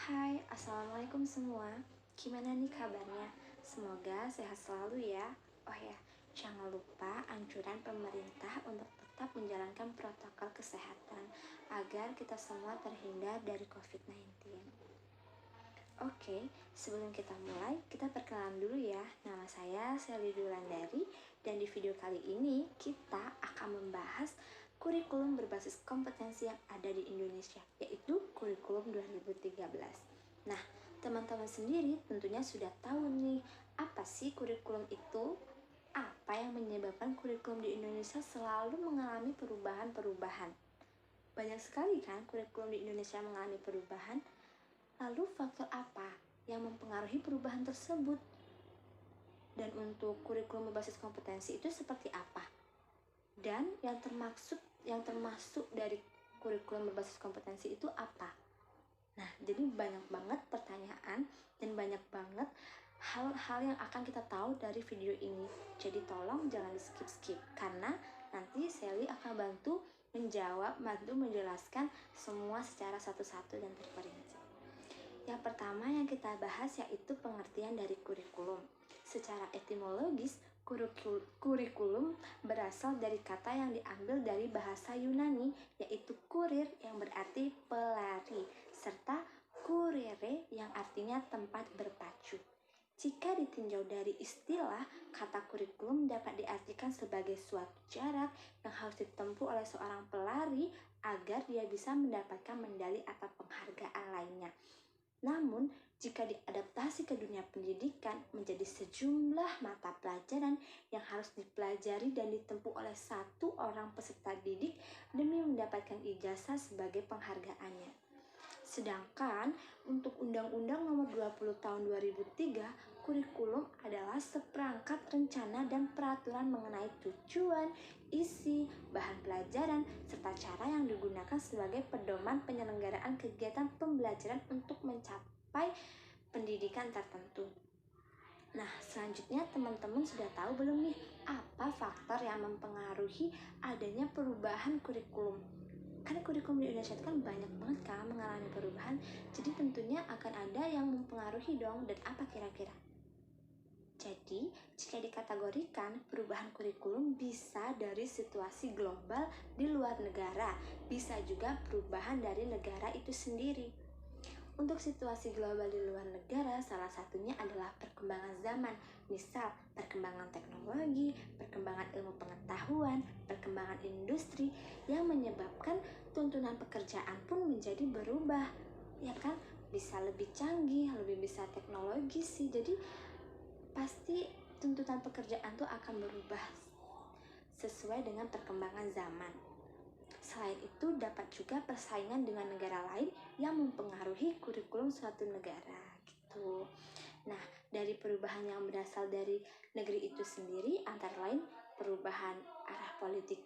Hai, Assalamualaikum semua. Gimana nih kabarnya? Semoga sehat selalu ya. Oh ya, jangan lupa anjuran pemerintah untuk tetap menjalankan protokol kesehatan agar kita semua terhindar dari COVID-19. Oke, sebelum kita mulai, kita perkenalan dulu ya. Nama saya Sally Dulandari dan di video kali ini kita akan membahas kurikulum berbasis kompetensi yang ada di Indonesia, yaitu kurikulum 2013. Nah, teman-teman sendiri tentunya sudah tahu nih, apa sih kurikulum itu? Apa yang menyebabkan kurikulum di Indonesia selalu mengalami perubahan-perubahan? Banyak sekali kan kurikulum di Indonesia mengalami perubahan. Lalu faktor apa yang mempengaruhi perubahan tersebut? Dan untuk kurikulum berbasis kompetensi itu seperti apa? Dan yang termasuk dari kurikulum berbasis kompetensi itu apa? Nah, jadi banyak banget pertanyaan dan banyak banget hal-hal yang akan kita tahu dari video ini. Jadi tolong jangan di-skip-skip karena nanti Sally akan bantu menjelaskan semua secara satu-satu dan terperinci. Yang pertama yang kita bahas yaitu pengertian dari kurikulum. Secara etimologis, kurikulum berasal dari kata yang diambil dari bahasa Yunani, yaitu kurir yang berarti pelari, serta kurere yang artinya tempat berpacu. Jika ditinjau dari istilah, kata kurikulum dapat diartikan sebagai suatu jarak yang harus ditempuh oleh seorang pelari agar dia bisa mendapatkan medali atau penghargaan lainnya. Namun, jika diadaptasi ke dunia pendidikan menjadi sejumlah mata pelajaran yang harus dipelajari dan ditempuh oleh satu orang peserta didik demi mendapatkan ijazah sebagai penghargaannya. Sedangkan untuk Undang-Undang Nomor 20 Tahun 2003, kurikulum adalah seperangkat rencana dan peraturan mengenai tujuan, isi, bahan pelajaran, serta cara yang digunakan sebagai pedoman penyelenggaraan kegiatan pembelajaran untuk mencapai pendidikan tertentu. Nah, selanjutnya teman-teman sudah tahu belum nih apa faktor yang mempengaruhi adanya perubahan kurikulum? Karena kurikulum di Indonesia itu kan banyak banget kan mengalami perubahan, jadi tentunya akan ada yang mempengaruhi dong. Dan apa kira-kira? Jadi, jika dikategorikan, perubahan kurikulum bisa dari situasi global di luar negara, bisa juga perubahan dari negara itu sendiri. Untuk situasi global di luar negara, salah satunya adalah perkembangan zaman, misal perkembangan teknologi, perkembangan ilmu pengetahuan, perkembangan industri yang menyebabkan tuntunan pekerjaan pun menjadi berubah, ya kan? Bisa lebih canggih, lebih bisa teknologi sih. Jadi pasti tuntutan pekerjaan tuh akan berubah sesuai dengan perkembangan zaman. Selain itu, dapat juga persaingan dengan negara lain yang mempengaruhi kurikulum suatu negara gitu. Nah, dari perubahan yang berasal dari negeri itu sendiri antara lain perubahan arah politik,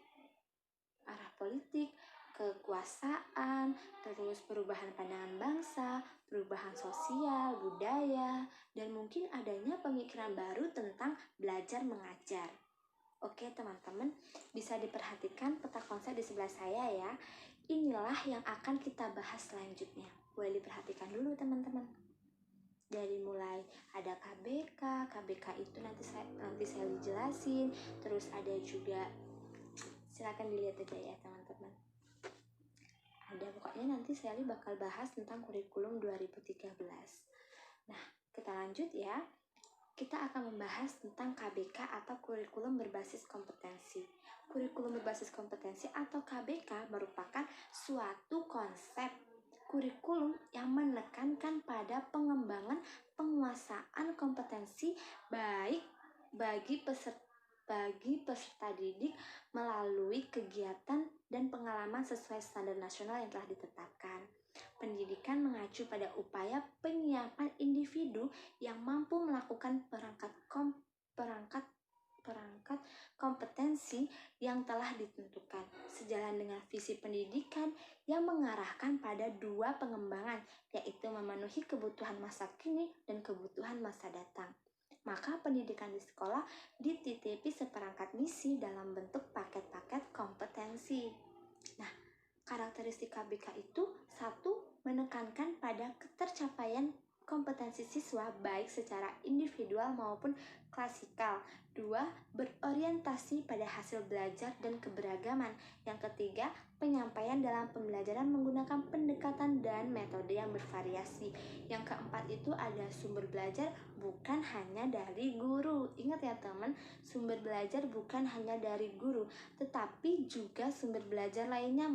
kekuasaan, terus perubahan pandangan bangsa, perubahan sosial, budaya, dan mungkin adanya pemikiran baru tentang belajar mengajar. Oke teman-teman, bisa diperhatikan peta konsep di sebelah saya ya. Inilah yang akan kita bahas selanjutnya. Boleh diperhatikan dulu teman-teman. Dari mulai ada KBK itu nanti saya jelasin. Terus ada juga, silakan dilihat aja ya teman-teman. Ada pokoknya nanti Sally bakal bahas tentang kurikulum 2013. Nah, kita lanjut ya. Kita akan membahas tentang KBK atau kurikulum berbasis kompetensi. Kurikulum berbasis kompetensi atau KBK merupakan suatu konsep kurikulum yang menekankan pada pengembangan penguasaan kompetensi baik bagi peserta didik melalui kegiatan dan pengalaman sesuai standar nasional yang telah ditetapkan. Pendidikan mengacu pada upaya penyiapan individu yang mampu melakukan perangkat kompetensi yang telah ditentukan, sejalan dengan visi pendidikan yang mengarahkan pada dua pengembangan, yaitu memenuhi kebutuhan masa kini dan kebutuhan masa datang. Maka pendidikan di sekolah dititipi seperangkat misi dalam bentuk paket-paket kompetensi. Nah, karakteristik KBK itu satu, menekankan pada ketercapaian kompetensi siswa baik secara individual maupun klasikal. 2. Berorientasi pada hasil belajar dan keberagaman. Yang ketiga, penyampaian dalam pembelajaran menggunakan pendekatan dan metode yang bervariasi. Yang keempat itu ada sumber belajar bukan hanya dari guru. Ingat ya teman, sumber belajar bukan hanya dari guru, tetapi juga sumber belajar lainnya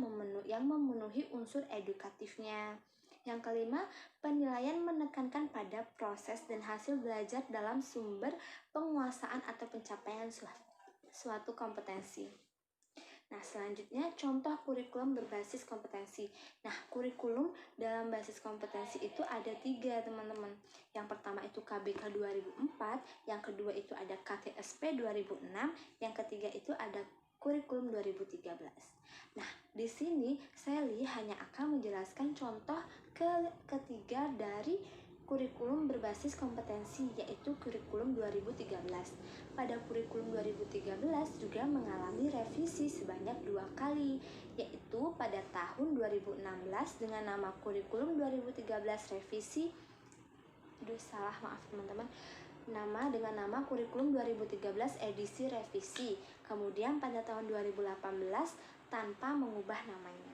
yang memenuhi unsur edukatifnya. Yang kelima, penilaian menekankan pada proses dan hasil belajar dalam sumber penguasaan atau pencapaian suatu kompetensi. Nah, selanjutnya contoh kurikulum berbasis kompetensi. Nah, kurikulum dalam basis kompetensi itu ada 3, teman-teman. Yang pertama itu KBK 2004, yang kedua itu ada KTSP 2006, yang ketiga itu ada kurikulum 2013. Nah, di sini Sally hanya akan menjelaskan contoh ketiga dari kurikulum berbasis kompetensi, yaitu kurikulum 2013. Pada kurikulum 2013 juga mengalami revisi sebanyak 2 kali, yaitu pada tahun 2016 dengan nama kurikulum 2013 revisi. Maaf teman-teman. Dengan nama kurikulum 2013 edisi revisi. Kemudian pada tahun 2018 tanpa mengubah namanya.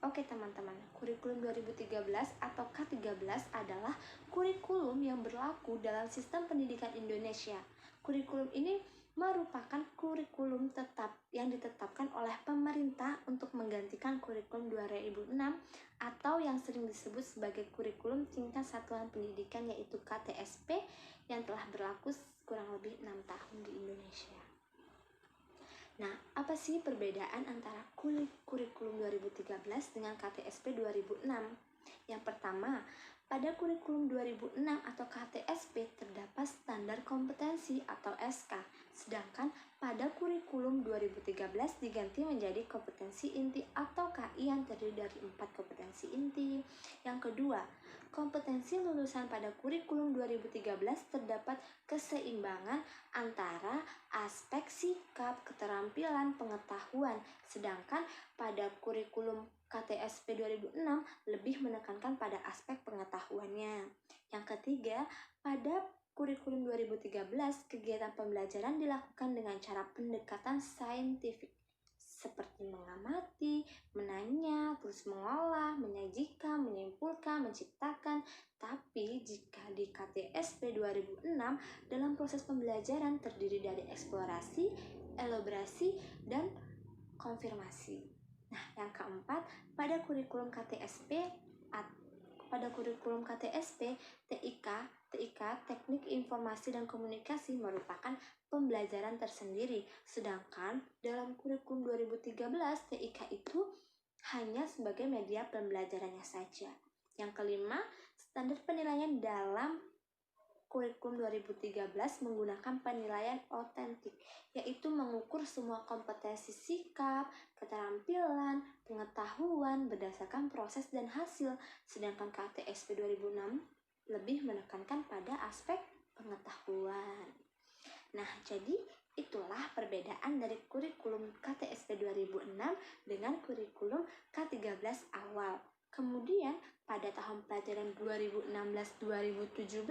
Oke teman-teman, kurikulum 2013 atau K13 adalah kurikulum yang berlaku dalam sistem pendidikan Indonesia. Kurikulum ini merupakan kurikulum tetap yang ditetapkan oleh pemerintah untuk menggantikan kurikulum 2006 atau yang sering disebut sebagai kurikulum tingkat satuan pendidikan, yaitu KTSP, yang telah berlaku kurang lebih 6 tahun di Indonesia. Nah, apa sih perbedaan antara kurikulum 2013 dengan KTSP 2006? Yang pertama, pada kurikulum 2006 atau KTSP terdapat standar kompetensi atau SK, sedangkan pada kurikulum 2013 diganti menjadi kompetensi inti atau KI yang terdiri dari 4 kompetensi inti. Yang kedua, kompetensi lulusan pada kurikulum 2013 terdapat keseimbangan antara aspek sikap, keterampilan, pengetahuan, sedangkan pada kurikulum KTSP 2006 lebih menekankan pada aspek pengetahuannya. Yang ketiga, pada kurikulum 2013 kegiatan pembelajaran dilakukan dengan cara pendekatan saintifik, seperti mengamati, menanya, terus mengolah, menyajikan, menyimpulkan, menciptakan. Tapi jika di KTSP 2006 dalam proses pembelajaran terdiri dari eksplorasi, elaborasi, dan konfirmasi. Nah, yang keempat, pada kurikulum KTSP TIK, Teknik Informasi dan Komunikasi merupakan pembelajaran tersendiri. Sedangkan dalam kurikulum 2013 TIK itu hanya sebagai media pembelajarannya saja. Yang kelima, standar penilaian dalam kurikulum 2013 menggunakan penilaian otentik, yaitu mengukur semua kompetensi sikap, keterampilan, pengetahuan berdasarkan proses dan hasil, sedangkan KTSP 2006 lebih menekankan pada aspek pengetahuan. Nah, jadi itulah perbedaan dari kurikulum KTSP 2006 dengan kurikulum K13 awal. Kemudian pada tahun pelajaran 2016-2017,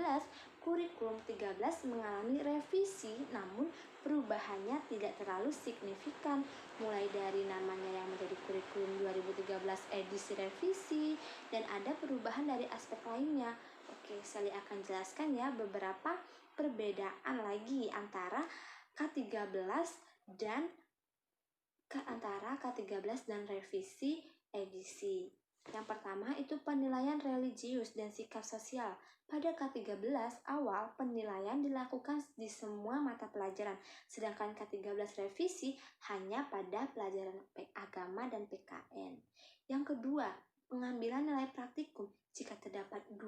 kurikulum 13 mengalami revisi, namun perubahannya tidak terlalu signifikan, mulai dari namanya yang menjadi kurikulum 2013 edisi revisi, dan ada perubahan dari aspek lainnya. Oke, saya akan jelaskan ya beberapa perbedaan lagi antara K13 dan revisi edisi. Yang pertama itu penilaian religius dan sikap sosial. Pada K13 awal penilaian dilakukan di semua mata pelajaran, sedangkan K13 revisi hanya pada pelajaran agama dan PKN. Yang kedua, pengambilan nilai praktikum. Jika terdapat 2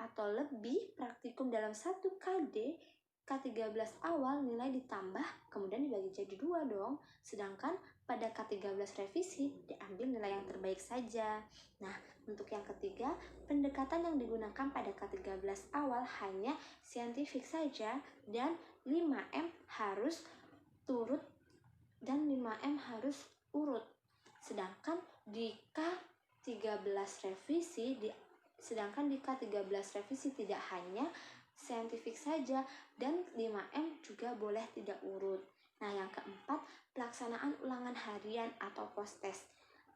atau lebih praktikum dalam 1 KD, K13 awal nilai ditambah kemudian dibagi jadi 2 dong. Sedangkan pada K13 revisi diambil nilai yang terbaik saja. Nah, untuk yang ketiga, pendekatan yang digunakan pada K13 awal hanya saintifik saja dan 5M harus turut dan 5M harus urut. Sedangkan di K13 revisi Sedangkan di K13 revisi tidak hanya saintifik saja, dan 5M juga boleh tidak urut. Nah, yang keempat, pelaksanaan ulangan harian atau post-test.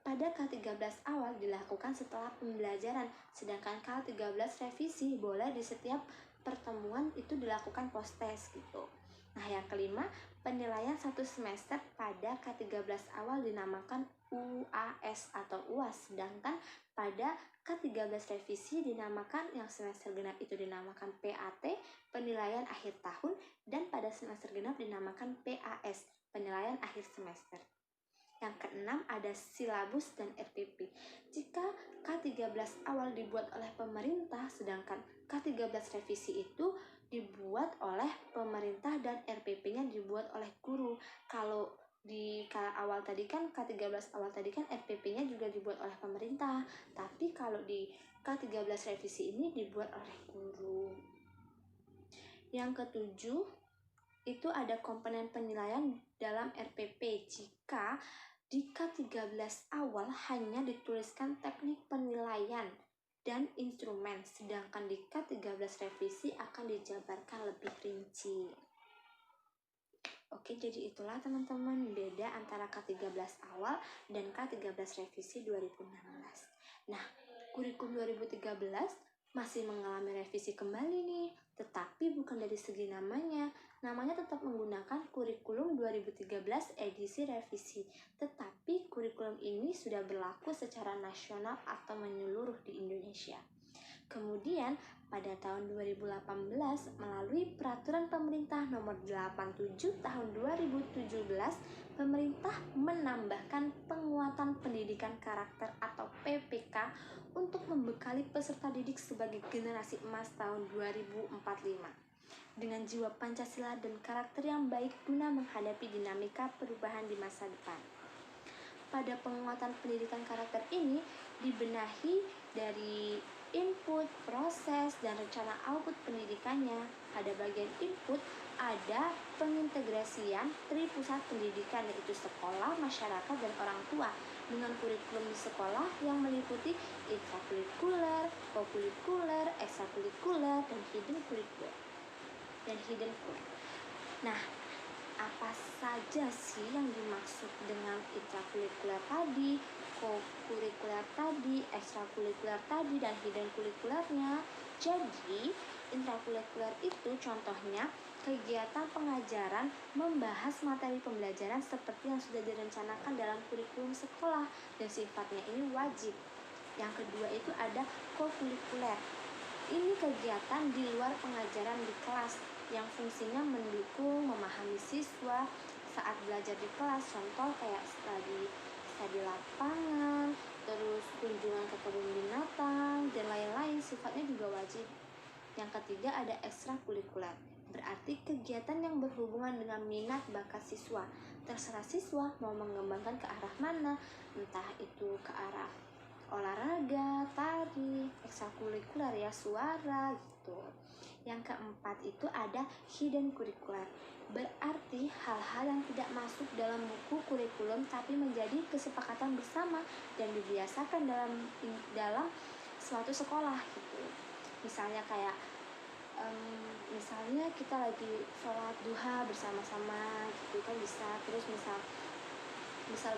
Pada K13 awal dilakukan setelah pembelajaran, sedangkan K13 revisi boleh di setiap pertemuan itu dilakukan post-test gitu. Nah, yang kelima, penilaian satu semester pada K13 awal dinamakan UAS atau UAS, sedangkan pada K13 revisi dinamakan, yang semester genap itu dinamakan PAT, penilaian akhir tahun, dan pada semester genap dinamakan PAS, penilaian akhir semester. Yang keenam ada silabus dan RPP. Jika K13 awal dibuat oleh pemerintah, sedangkan K13 revisi itu dibuat oleh pemerintah dan RPP-nya dibuat oleh guru. Kalau di awal tadi kan K13 awal tadi kan RPP-nya juga dibuat oleh pemerintah, tapi kalau di K13 revisi ini dibuat oleh guru. Yang ketujuh, itu ada komponen penilaian dalam RPP. Jika di K13 awal hanya dituliskan teknik penilaian dan instrumen, sedangkan di K13 revisi akan dijabarkan lebih rinci. Oke, jadi itulah teman-teman beda antara K13 awal dan K13 revisi 2016. Nah, kurikulum 2013 masih mengalami revisi kembali nih, tetapi bukan dari segi namanya. Namanya tetap menggunakan kurikulum 2013 edisi revisi, tetapi kurikulum ini sudah berlaku secara nasional atau menyeluruh di Indonesia. Kemudian pada tahun 2018 melalui peraturan pemerintah nomor 87 tahun 2017, pemerintah menambahkan penguatan pendidikan karakter atau PPK untuk membekali peserta didik sebagai generasi emas tahun 2045 dengan jiwa Pancasila dan karakter yang baik guna menghadapi dinamika perubahan di masa depan. Pada penguatan pendidikan karakter ini dibenahi dari input, proses, dan rencana output pendidikannya. Pada bagian input ada pengintegrasian tripusat pendidikan, yaitu sekolah, masyarakat, dan orang tua dengan kurikulum di sekolah yang meliputi intrakurikuler, kokurikuler, ekstrakurikuler, dan hidden kurikuler. Nah, apa saja sih yang dimaksud dengan intrakurikuler tadi, kokurikuler tadi, ekstrakurikuler tadi, dan hidden kurikulernya? Jadi, intrakurikuler itu contohnya kegiatan pengajaran membahas materi pembelajaran seperti yang sudah direncanakan dalam kurikulum sekolah dan sifatnya ini wajib. Yang kedua itu ada kokurikuler. Ini kegiatan di luar pengajaran di kelas yang fungsinya mendukung memahami siswa saat belajar di kelas, contoh kayak studi lapangan, terus kunjungan ke kebun binatang, dan lain-lain, sifatnya juga wajib. Yang ketiga ada ekstrakurikuler, berarti kegiatan yang berhubungan dengan minat bakat siswa. Terserah siswa mau mengembangkan ke arah mana, entah itu ke arah olahraga, tari, ekstrakurikuler ya, suara gitu. Yang keempat itu ada hidden kurikuler, berarti hal-hal yang tidak masuk dalam buku kurikulum tapi menjadi kesepakatan bersama dan dibiasakan dalam suatu sekolah gitu. Misalnya kayak misalnya kita lagi sholat duha bersama-sama gitu kan bisa. Terus misal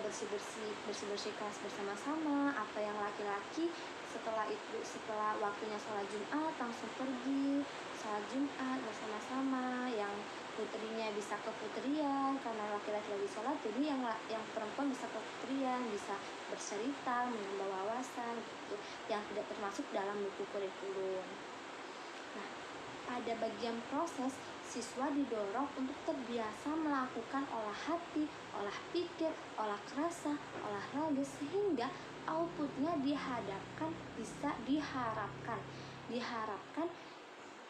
bersih-bersih kelas bersama-sama, atau yang laki-laki setelah waktunya sholat Jumat langsung pergi sholat Jumat bersama-sama, yang putrinya bisa ke putrian karena laki-laki lagi sholat, jadi yang perempuan bisa ke putrian, bisa bercerita, menambah wawasan gitu, yang tidak termasuk dalam buku kurikulum. Nah, pada bagian proses, siswa didorong untuk terbiasa melakukan olah hati, olah pikir, olah kerasa, olahraga, sehingga outputnya diharapkan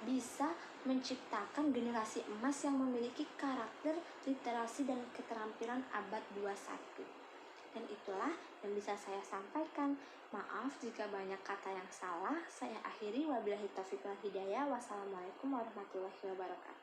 bisa menciptakan generasi emas yang memiliki karakter, literasi, dan keterampilan abad 21. Dan itulah yang bisa saya sampaikan. Maaf jika banyak kata yang salah. Saya akhiri, wabillahi taufiq wal hidayah. Wassalamualaikum warahmatullahi wabarakatuh.